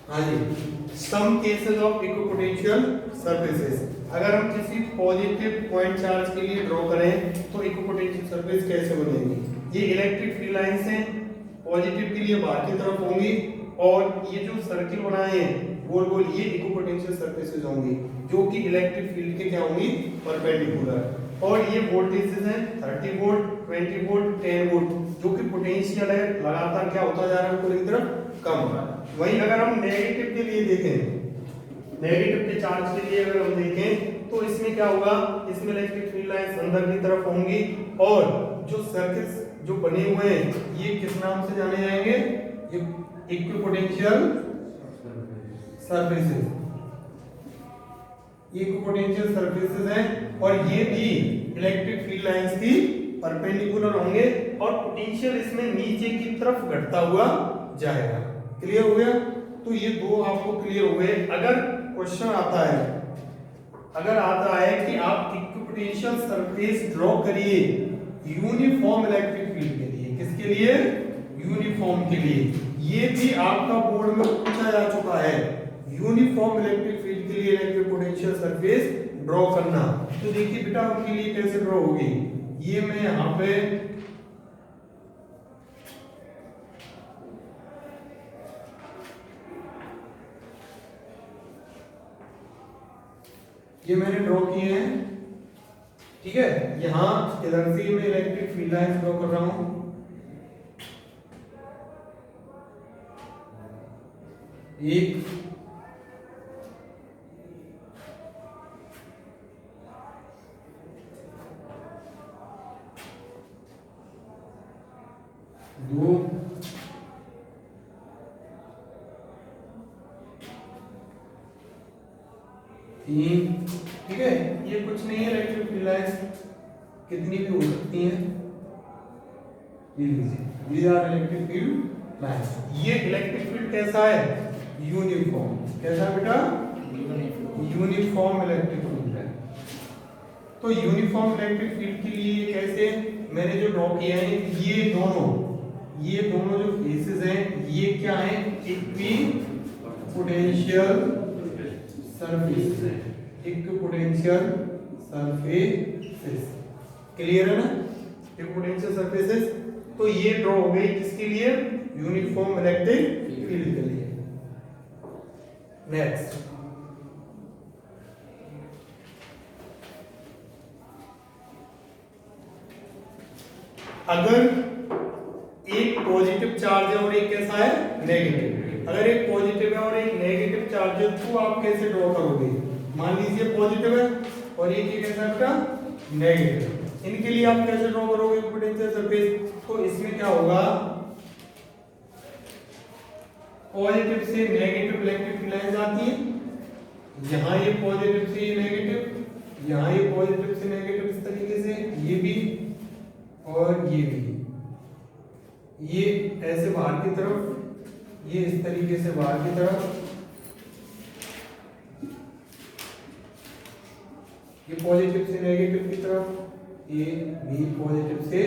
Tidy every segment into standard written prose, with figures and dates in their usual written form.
हाँ जी, some cases of equipotential surfaces. अगर हम किसी पॉजिटिव पॉइंट चार्ज के लिए ड्रॉ करें तो इक्विपोटेंशियल सरफेस कैसे बनेगी। ये इलेक्ट्रिक फील्ड लाइंस हैं, पॉजिटिव के लिए बाहर की तरफ होंगी और ये जो सर्किल बनाए हैं गोल गोल, ये इक्विपोटेंशियल सरफेसेस होंगी जो कि इलेक्ट्रिक फील्ड के क्या होंगी, परपेंडिकुलर। और ये वोल्टेजेस हैं 30 वोल्ट, 20 वोल्ट, 10 वोल्ट, जो कि पोटेंशियल है लगातार क्या होता जा रहा है, ऊपर की तरफ कम हो रहा है। वहीं अगर हम नेगेटिव के लिए देखें, नेगेटिव के चार्ज के लिए अगर हम देखें तो इसमें क्या होगा, इसमें इलेक्ट्रिक फील्ड लाइंस अंदर की तरफ होंगी और जो सर्किल्स जो बने हुए हैं ये किस नाम से जाने जाएंगे, ये इक्विपोटेंशियल सर्फेसेस, इक्विपोटेंशियल सर्फेसेस हैं। और ये भी इलेक्ट्रिक फील्ड लाइंस की परपेंडिकुलर होंगे और पोटेंशियल इसमें नीचे की तरफ घटता हुआ जाएगा। क्लियर हो गया। तो ये दो आपको क्लियर हो गए। अगर क्वेश्चन आता है, अगर आता है कि आप इक्विपोटेंशियल सरफेस ड्रॉ करिए यूनिफॉर्म इलेक्ट्रिक फील्ड के लिए, किसके लिए, यूनिफॉर्म के लिए, ये भी आपका बोर्ड में पूछा जा चुका है। यूनिफॉर्म इलेक्ट्रिक फील्ड के लिए इलेक्ट्रिक पोटेंशियल सरफेस ड्रॉ करना। तो देखिए बेटा उनके लिए कैसे ड्रॉ होगी, ये मैं यहां पे ये मैंने ड्रॉ किए हैं, ठीक है। यहां इधर से मैं इलेक्ट्रिक फील्ड लाइंस ड्रॉ कर रहा हूं, एक, दो, तीन, ठीक है। ये कुछ नहीं है, इलेक्ट्रिक फील्ड लाइंस कितनी भी हो सकती हैं, ये लीजिए, ये आर इलेक्ट्रिक फील्ड लाइंस। ये इलेक्ट्रिक फील्ड कैसा है, यूनिफॉर्म, कैसा बेटा, यूनिफॉर्म इलेक्ट्रिक फील्ड है। तो यूनिफॉर्म इलेक्ट्रिक फील्ड के लिए कैसे, मैंने जो ड्रॉ किया है, ये दोनों जो फेसेस हैं ये क्या है, इक्विपोटेंशियल सरफेस है, इक्विपोटेंशियल सरफेसेस। क्लियर है ना, इक्विपोटेंशियल सरफेसेस। तो ये ड्रॉ हो गई किसके लिए, यूनिफॉर्म इलेक्ट्रिक फील्ड के लिए। नेक्स्ट, अगर एक पॉजिटिव चार्ज है और एक कैसा है, नेगेटिव। अगर एक पॉजिटिव है और एक नेगेटिव चार्ज है तो आप कैसे ड्रॉ करोगे। मान लीजिए पॉजिटिव है और एक ये कैसा है, नेगेटिव। इनके लिए आप कैसे ड्रॉ करोगे पोटेंशियल सरफेस। तो इसमें क्या होगा, पॉजिटिव से नेगेटिव इलेक्ट्रिक फील्ड लाइंस आती है। यहाँ ये पॉजिटिव से ये नेगेटिव, यहाँ ये पॉजिटिव से नेगेटिव, इस तरीके से ये भी और ये भी, ये ऐसे बाहर की तरफ, ये इस तरीके से बाहर की तरफ, ये पॉजिटिव से नेगेटिव की तरफ, ये भी पॉजिटिव से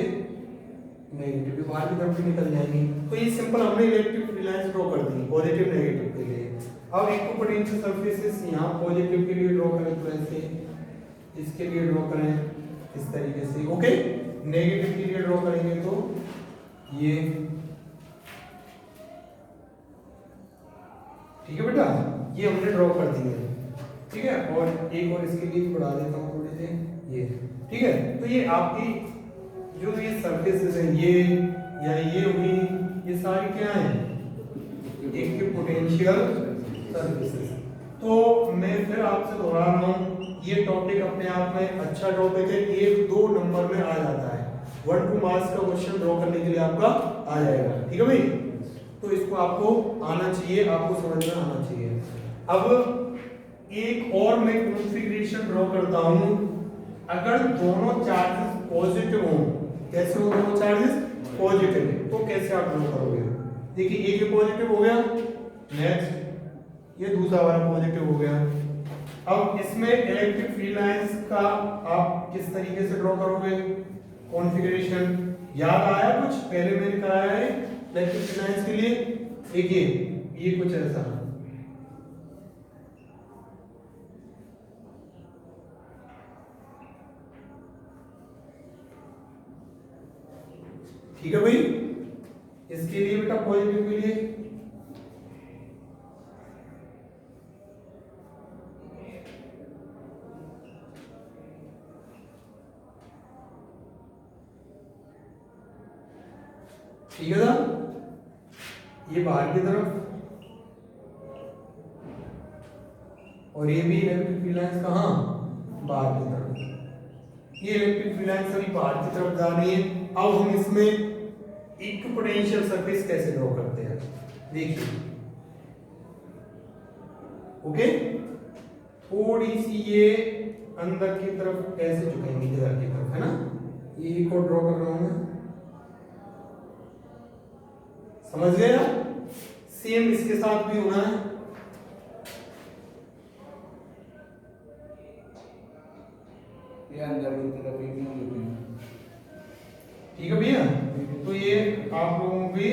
नेगेटिव बाहर की तरफ भी निकल जाएंगी। तो ये सिंपल हमने इलेक्ट्रिक फील्ड लाइंस ड्रॉ कर दी पॉजिटिव नेगेटिव के लिए। अब इक्विपोटेंशियल सरफेसेस यहाँ पॉजिटिव के लिए ड्रॉ करें तो ऐसे, इसके लिए ड्रॉ करें इस तरीके से, ओके। नेगेटिव के लिए ड्रॉ करेंगे तो ये, ठीक है बेटा, ये हमने ड्रॉ कर दिए, ठीक है। और एक और इसके लिए बढ़ा देता हूँ थोड़े से, ये, ठीक है। तो ये आपकी जो ये सरफेसेस हैं, ये या ये हुई, ये सारी क्या हैं, इक्विपोटेंशियल सरफेसेस। तो मैं फिर आपसे दोहरा रहा हूँ, ये टॉपिक अपने आप में अच्छा टॉपिक है, 1-2 नंबर में आ जाता है। 1-2 मार्क्स का क्वेश्चन ड्रॉ करने के लिए आपका आ जाएगा, ठीक है भाई। तो इसको आपको आना चाहिए, आपको समझ में आना चाहिए। अब एक और मैं कॉन्फ़िगरेशन ड्रॉ करता हूं, अगर दोनों चार्जेस पॉजिटिव हों, कैसे हो दोनों चार्जेस पॉजिटिव, तो कैसे आप ड्रॉ करोगे। देखिए एक ये पॉजिटिव हो गया, नेक्स्ट ये दूसरा वाला पॉजिटिव हो गया। अब इसमें इलेक्ट्रिक फील्ड लाइंस का आप किस तरीके से ड्रॉ करोगे, कॉन्फ़िगरेशन याद आया कुछ, पहले मैंने कराया है इलेक्ट्रिक फील्ड लाइंस के लिए। देखिए ये कुछ ऐसा, ठीक है भाई, इसके लिए बेटा पॉजिटिव के लिए ठीक है ना, ये बाहर की तरफ और ये भी इलेक्ट्रिक फील्ड लाइंस कहाँ, बाहर की तरफ। ये इलेक्ट्रिक फील्ड लाइंस सभी बाहर की तरफ जा रही है। अब हम इसमें इक्विपोटेंशियल सरफेस कैसे ड्रॉ करते हैं, देखिए। ओके, थोड़ी सी ये अंदर की तरफ ऐसे झुकेंगे इधर की तरफ, है ना, ये को ड्रॉ कर रहा हूं मैं, समझ गए ना। सेम इसके साथ भी होना है, ये अंदर की तरफ एक नहीं, ठीक है भैया। तो ये आप लोगों को भी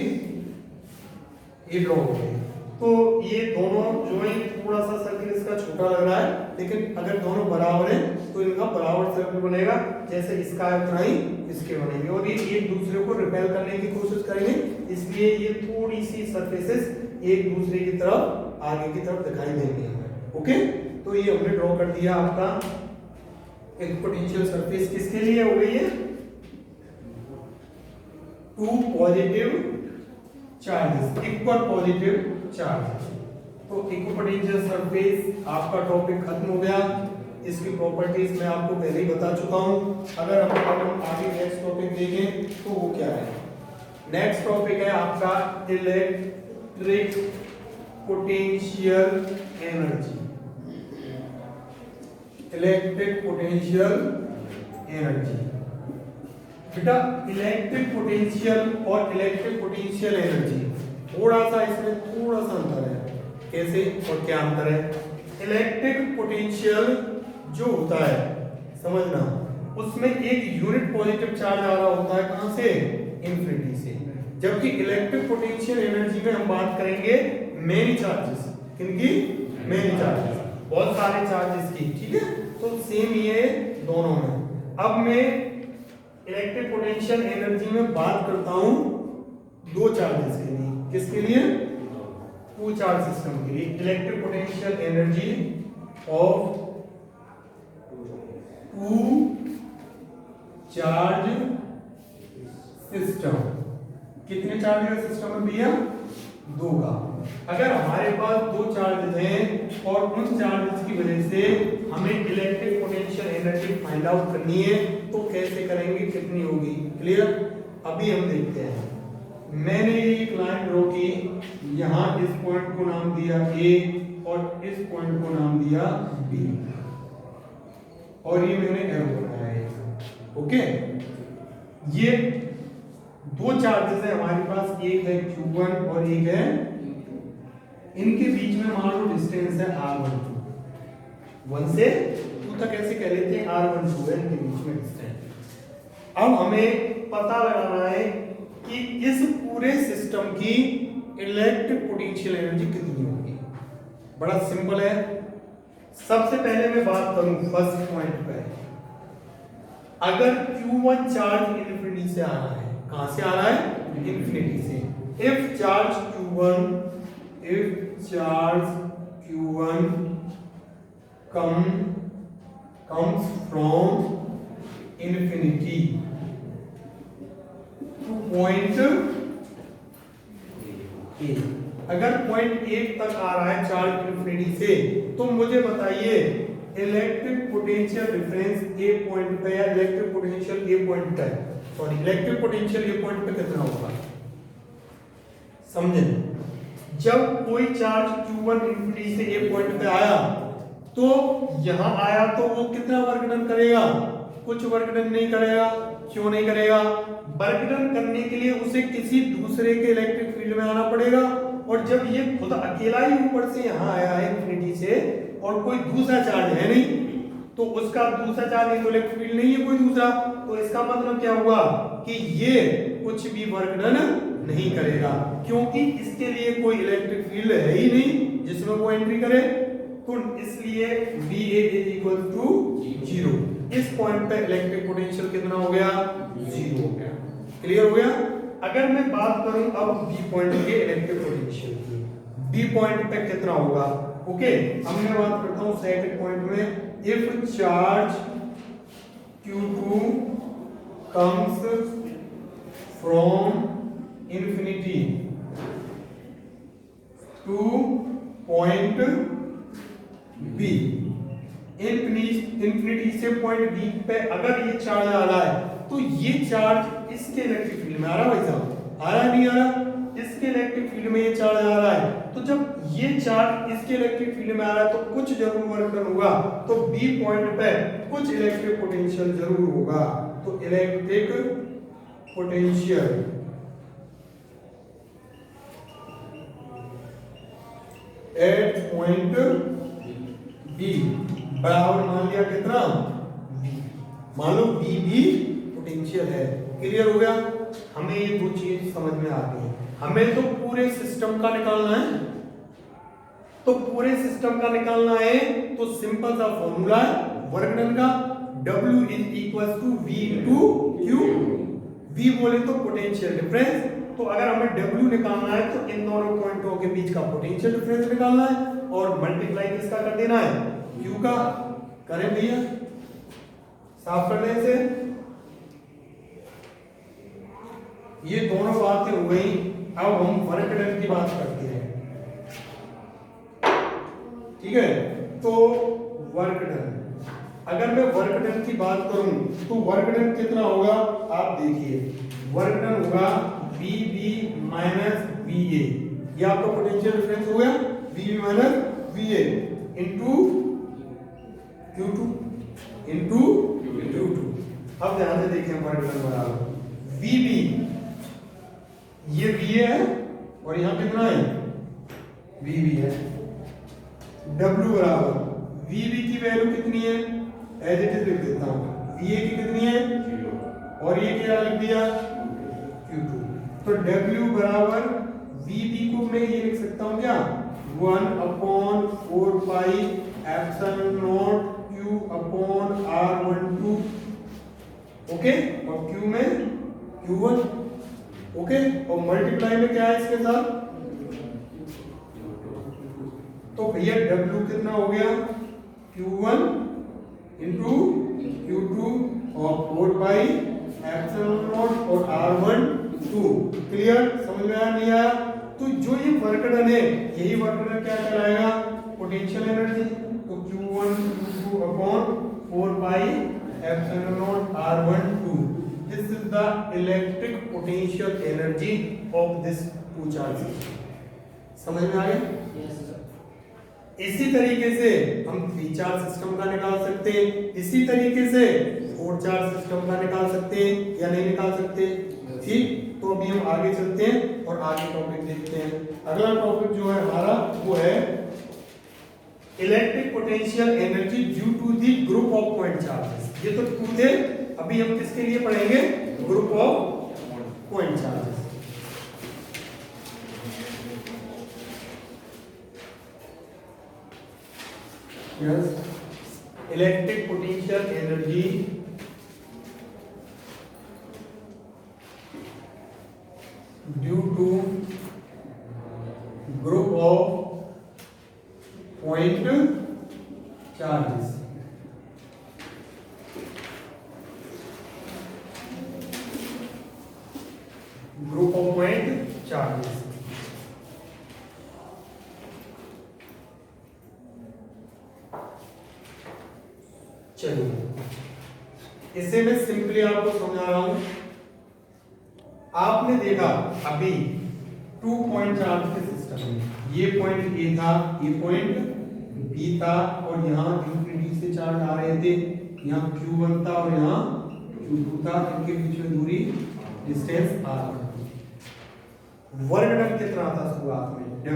ये ड्रॉ हो गए। तो ये दोनों जो है थोड़ा सा सर्कल इसका छोटा लग रहा है, लेकिन अगर दोनों बराबर हैं तो इनका बराबर सर्कल बनेगा, जैसे इसका है उतना ही इसके बनेंगे, और ये एक दूसरे को रिपेल करने की कोशिश करेंगे, इसलिए ये थोड़ी सी सरफेसेस एक दूसरे की तरफ आगे की तरफ दिखाई देंगे हमें। ओके, तो ये हमने ड्रॉ कर दिया आपका इक्विपोटेंशियल सरफेस। किसके लिए हो गई है, two positive charges, equal positive charges. तो इक्विपोटेंशियल सरफेस आपका टॉपिक खत्म हो गया। इसकी प्रॉपर्टीज मैं आपको पहले ही बता चुका हूं। अगर हम आगे नेक्स्ट टॉपिक देखें तो वो क्या है, नेक्स्ट टॉपिक है आपका electric potential energy. Electric potential energy बेटा, इलेक्ट्रिक पोटेंशियल और इलेक्ट्रिक पोटेंशियल एनर्जी थोड़ा सा इसमें थोड़ा सा अंतर है। कैसे और क्या अंतर है, इलेक्ट्रिक पोटेंशियल जो होता है समझना, उसमें एक यूनिट पॉजिटिव चार्ज आ रहा होता है, कहां से, इन्फिनिटी से। जबकि इलेक्ट्रिक पोटेंशियल एनर्जी में हम बात करेंगे मेनी चार्जेस, किनकी, मेनी चार्जेस, बहुत सारे चार्जेस की, ठीक है। तो सेम ये दोनों में। अब मैं इलेक्ट्रिक पोटेंशियल एनर्जी में बात करता हूं दो चार्जेस के लिए, किसके लिए, टू चार्ज सिस्टम के लिए। Electric potential energy of two charge system, कितने चार्ज का सिस्टम है भैया, दो का। अगर हमारे पास दो चार्जेस हैं और उन चार्जेस की वजह से हमें electric potential energy find out करनी है, तो कैसे करेंगे, कितनी होगी, क्लियर। अभी हम देखते हैं, मैंने एक लाइन ड्रॉ की, यहां इस पॉइंट को नाम दिया A और इस पॉइंट को नाम दिया B, और ये मैंने एरो बनाया है। ओके, ये दो चार्जेस है हमारे पास, एक है Q1 और एक है, इनके बीच में मान लो डिस्टेंस है R12, 1 से 2 तक ऐसे कह लेते हैं, R12 है इनके बीच में डिस्टेंस। अब हमें पता लगाना है कि इस पूरे सिस्टम की इलेक्ट्रिक पोटेंशियल एनर्जी कितनी होगी। बड़ा सिंपल है। सबसे पहले मैं बात करूं फर्स्ट पॉइंट पे, अगर Q1 चार्ज इन्फिनिटी से आ रहा है, कहां से आ रहा है, इन्फिनिटी से। If charge Q1 comes from infinity to point A, अगर पॉइंट 1 तक आ रहा है चार्ज इन्फिनिटी से, तो मुझे बताइए electric potential difference A point पे या इलेक्ट्रिक पोटेंशियल A पॉइंट पे, sorry electric potential A point पे कितना होगा, समझे। जब कोई चार्ज Q1 इन्फिनिटी से A पॉइंट पे आया, तो यहां आया तो वो कितना वर्क डन करेगा, कुछ वर्क डन नहीं करेगा। क्यों नहीं करेगा, वर्क डन करने के लिए उसे किसी दूसरे के इलेक्ट्रिक फील्ड में आना पड़ेगा, और जब ये खुद अकेला ही ऊपर से यहां आया है इन्फिनिटी से और कोई दूसरा चार्ज है नहीं, तो उसका दूसरा चार्ज इलेक्ट्रिक फील्ड नहीं है कोई दूसरा, तो इसका मतलब क्या हुआ कि ये कुछ भी वर्क डन नहीं करेगा, क्योंकि इसके लिए कोई इलेक्ट्रिक फील्ड है ही नहीं जिसमें वो एंट्री करे। तो इसलिए VA इज इक्वल टू 0। इस पॉइंट पे इलेक्ट्रिक पोटेंशियल कितना हो गया, 0 हो गया। क्लियर हो गया। अगर मैं बात करूं अब बी पॉइंट के इलेक्ट्रिक पोटेंशियल की, बी पॉइंट पे कितना होगा, ओके। अब मैं बात करता हूं सेकंड पॉइंट में, if charge Q2 comes from infinity to point B, infinity से पॉइंट बी पे अगर ये चार्ज आ रहा है तो ये चार्ज इसके इलेक्ट्रिक फील्ड में आ रहा है भाई साहब, आ रहा है नहीं आ रहा, इसके इलेक्ट्रिक फील्ड में ये चार्ज आ रहा है। तो जब ये चार्ज इसके इलेक्ट्रिक फील्ड में आ रहा है तो कुछ जरूर वर्क डन होगा, तो बी पॉइंट पे कुछ इलेक्ट्रिक पोटेंशियल जरूर होगा। तो electric potential at point B बराबर मान लिया कितना, मान लो बी भी पोटेंशियल है। क्लियर हो गया, हमें ये दो चीज समझ में आ गई। हमें तो पूरे सिस्टम का निकालना है, तो पूरे सिस्टम का निकालना है तो सिंपल सा फॉर्मूला है वर्क डन का, W is equal to V into Q। V बोले तो पोटेंशियल डिफरेंस, तो अगर हमें W निकालना है तो इन दोनों पॉइंटों के बीच का पोटेंशियल डिफरेंस निकालना है और मल्टीप्लाई किसका कर देना है, Q का। करें भैया, साफ कर लें इसे। ये दोनों बातें हो गई, अब हम वर्क डन की बात करते हैं। ठीक है, तो वर्क डन, अगर मैं वर्क डन की बात करूं तो वर्क डन कितना होगा, आप देखिए वर्क डन होगा VB माइनस VA, ये आपका पोटेंशियल डिफरेंस हो गया, VB minus VA into Q2 into Q2। अब ध्यान से देखिए वर्क डन बराबर VB, ये VA है और यहां कितना है, VB है। W बराबर VB की वैल्यू कितनी है, एज इट इज लिख देता हूं, VA की कितनी है 0 और ये क्या लिख दिया Q2। तो W बराबर VB को मैं ये लिख सकता हूं क्या, 1/4 pi epsilon not Q upon R12, okay, और Q में Q1, ओके, और मल्टीप्लाई में क्या है इसके साथ, तो भैया W कितना हो गया Q1 इंटू Q2 और 4 पाई एप्सिलॉन नॉट और R12। क्लियर, समझ में आया नहीं आया? तो जो ये वर्क डन है, यही वर्क डन क्या कहलाएगा, पोटेंशियल एनर्जी। तो Q1 Q2 upon 4 pi epsilon not R12, this is the electric potential energy of this two charges. समझ में आ गया? इसी तरीके से हम 3 चार्ज सिस्टम का निकाल सकते हैं, इसी तरीके से 4 चार्ज सिस्टम का निकाल सकते हैं या नहीं निकाल सकते। ठीक, तो अभी हम आगे चलते हैं और आगे टॉपिक देखते हैं। अगला टॉपिक जो है हमारा वो है electric potential energy due to the group of point charges. ये तो 2 थे, अभी हम किसके लिए पढ़ेंगे, group of point charges. Yes, electric potential energy due to group of point charges. Group of point charges. चलिए इसे मैं सिंपली आपको समझा रहा हूं। आपने देखा अभी 2 पॉइंट चार्ज के सिस्टम में, ये पॉइंट ए था, ये पॉइंट बी था और यहाँ इंफिनिटी से चार्ज आ रहे थे, यहाँ Q1 था और यहाँ Q2 था, इनके बीच में दूरी डिस्टेंस R था। वर्क डन कितना था शुरुआत में, W।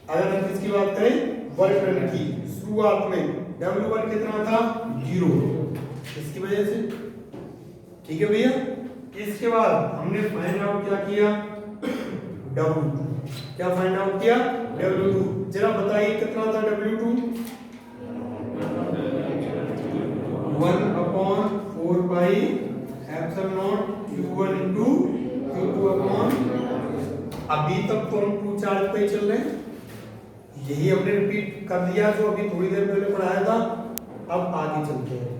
अगर हम किसकी बात करें, वर्क डन की, शुरुआत में W1 कितना था 0, इसकी वजह से। ठीक है भैया, इसके बाद हमने फाइंड आउट क्या किया, W2। क्या फाइंड आउट किया, W2। जरा बताइए कितना था W2, 1/4 pi epsilon not Q1 into Q2 upon, अभी तक तो हम 2 चार्ज पे ही चल रहे हैं, यही हमने रिपीट कर दिया जो अभी थोड़ी देर पहले पढ़ाया था। अब आगे चलते हैं,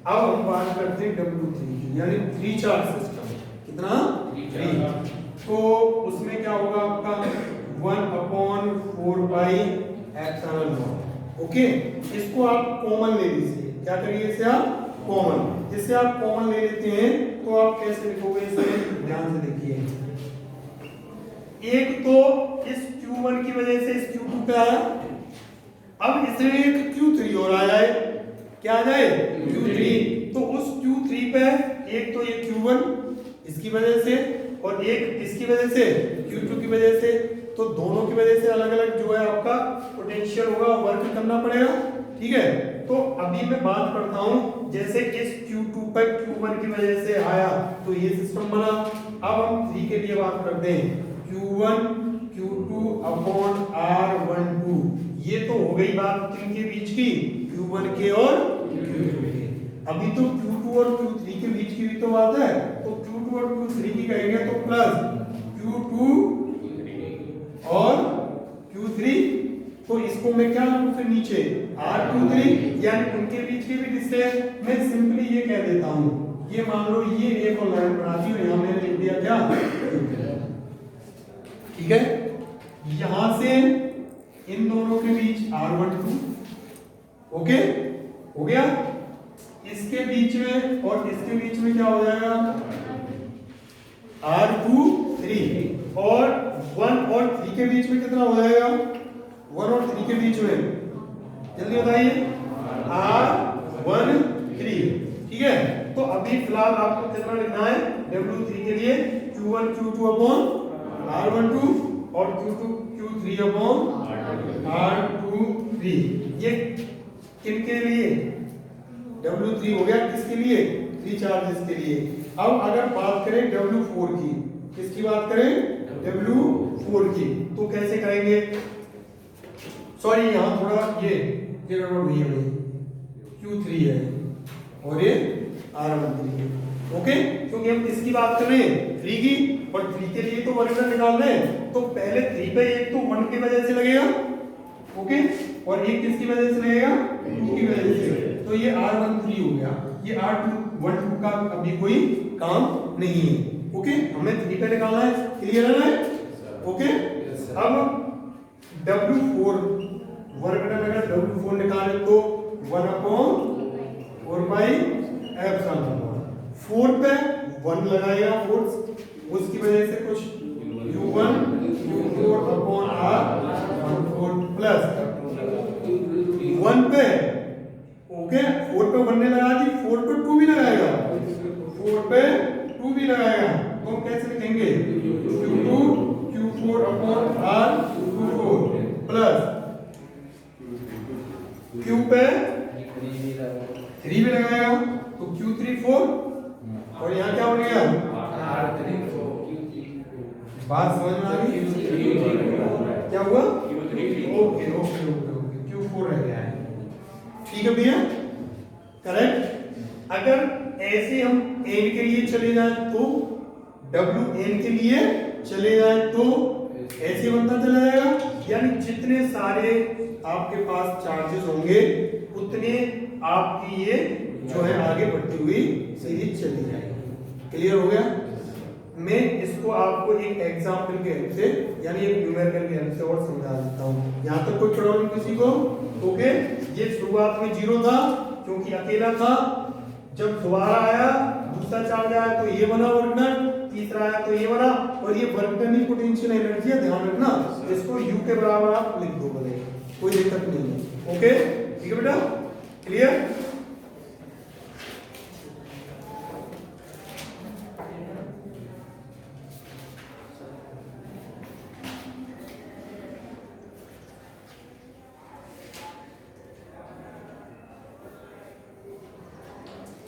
अब हम बात करते हैं W3 की, यानी 3 चार्ज सिस्टम। कितना? 3। तो उसमें क्या होगा आपका 1/4 पाई एप्सिलॉन नॉट। ओके, इसको आप कॉमन ले लीजिए। क्या करिए, इसे आप कॉमन, जिससे आप कॉमन ले लेते हैं तो आप कैसे लिखोगे इसे, ध्यान से देखिए। एक तो इस Q1 की वजह से इस Q2 पे आया, अब इसमें एक Q3 और आया है, क्या आ जाए Q3। तो उस Q3 पे एक तो ये Q1 इसकी वजह से और एक इसकी वजह से Q2 की वजह से, तो दोनों की वजह से अलग अलग जो है आपका पोटेंशियल होगा, वर्क करना पड़ेगा। ठीक है, तो अभी मैं बात करता हूं, जैसे इस Q2 पर Q1 की वजह से आया तो ये सिस्टम बना। अब हम 3 के लिए बात करते हैं, Q1 Q2 अपॉन R12। ये तो हो गई बात किनके बीच की, Q1 के और Q2 के। अभी तो Q2 और Q3 के बीच की भी तो बात है, तो Q2 और Q3 की कहेंगे तो प्लस Q2 और Q3, तो इसको मैं क्या लिखूं फिर नीचे R23, यानी उनके बीच के भी डिस्टेंस। मैं सिंपली ये कह देता हूं, ये मान लो ये एक और लाइन बनाती हूं, यहां मैंने लिख दिया क्या, ठीक है। यहां से इन दोनों के बीच R12, ओके हो गया। इसके बीच में और इसके बीच में क्या हो जाएगा, R23, और 1 और 3 के बीच में कितना हो जाएगा, 1 और 3 के बीच में, जल्दी बताइए, R13। ठीक है, तो अभी फिलहाल आपको कितना लिखना है, W3 के लिए Q1 Q2 अपॉन R12 और Q2 Q3 अपॉन R23। ये किनके लिए, W3 हो गया, किसके लिए, 3 चार्जेस के लिए। अब अगर बात करें W4 की, किसकी बात करें, W4 की, तो कैसे करेंगे, सॉरी यहाँ थोड़ा ये गड़बड़ हुई है भाई, Q3 है और ये R13 है, ओके, क्योंकि हम इसकी बात कर रहे हैं 3 की, और 3 के लिए तो वर्क निकाल रहे हैं, तो पहले 3 पे एक तो 1 की वजह से लगेगा, ओके, और एक किसकी वजह से लगेगा, 2 की वजह से, तो ये R13 हो गया। ये R12 का अभी कोई काम नहीं है, ओके, हमें 3 पे निकालना है, क्लियर है, ओके। अब W4 वर्क डन, अगर W4 निकाले तो 1/4 पाई एप्सिलॉन नॉट। 4 पे 1 लगाएगा फोर्स, उसकी वजह से कुछ U1 Q4 upon R14 plus 1 पे, ओके, 4 पे 1 ने लगा दी, 4 पे 2 भी लगाएगा, 4 पे 2 भी लगाएगा, तो हम कैसे लिखेंगे, Q2 Q4 upon R24 plus Q पे 3 भी लगाएगा, तो Q3 4, और यहाँ क्या बनेगा, बात समझ में आ गई, क्या हुआ, ओके ओके ओके, Q4 रह गया है, ठीक है भैया, करेक्ट। अगर ऐसे हम n के लिए चले जाए तो, Wn के लिए चले जाए तो ऐसे बनता चला जाएगा, यानी जितने सारे आपके पास चार्जेस होंगे उतने आपकी ये जो है आगे बढ़ती हुई सीरीज चली जाएगी, क्लियर हो गया। मैं इसको आपको एक एग्जांपल के हेल्प से, यानी एक न्यूमेरिकल की हेल्प से और समझा देता हूँ। यहाँ तक कोई प्रॉब्लम किसी को, ओके। ये शुरुआत में 0 था क्योंकि अकेला था, जब दोबारा आया दूसरा चार्ज आया तो ये बना वर्क डन, तीसरा आया तो ये बना, और ये वर्क डन ही पोटेंशियल एनर्जी है, ध्यान रखना, इसको U के बराबर आप लिख दो, बोले कोई दिक्कत नहीं है, ओके, ठीक है बेटा, क्लियर।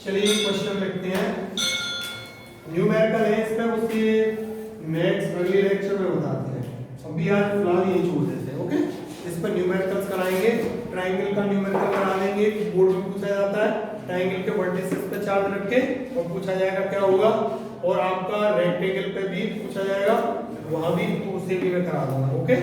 चलिए क्वेश्चन लिखते हैं, न्यूमेरिकल है इसमें, उसके नेक्स्ट अगले लेक्चर में बताते हैं, अभी आज फिलहाल ये छोड़ देते हैं, ओके। इस पर न्यूमेरिकल्स कराएंगे, ट्रायंगल का न्यूमेरिकल करा देंगे, बोर्ड में पूछा जाता है, ट्रायंगल के वर्टिसेस पे चार्ज रख के और पूछा जाएगा क्या होगा, और आपका रेक्टेंगल पे भी पूछा जाएगा, वहां भी तो उसे भी मैं करा दूंगा। ओके।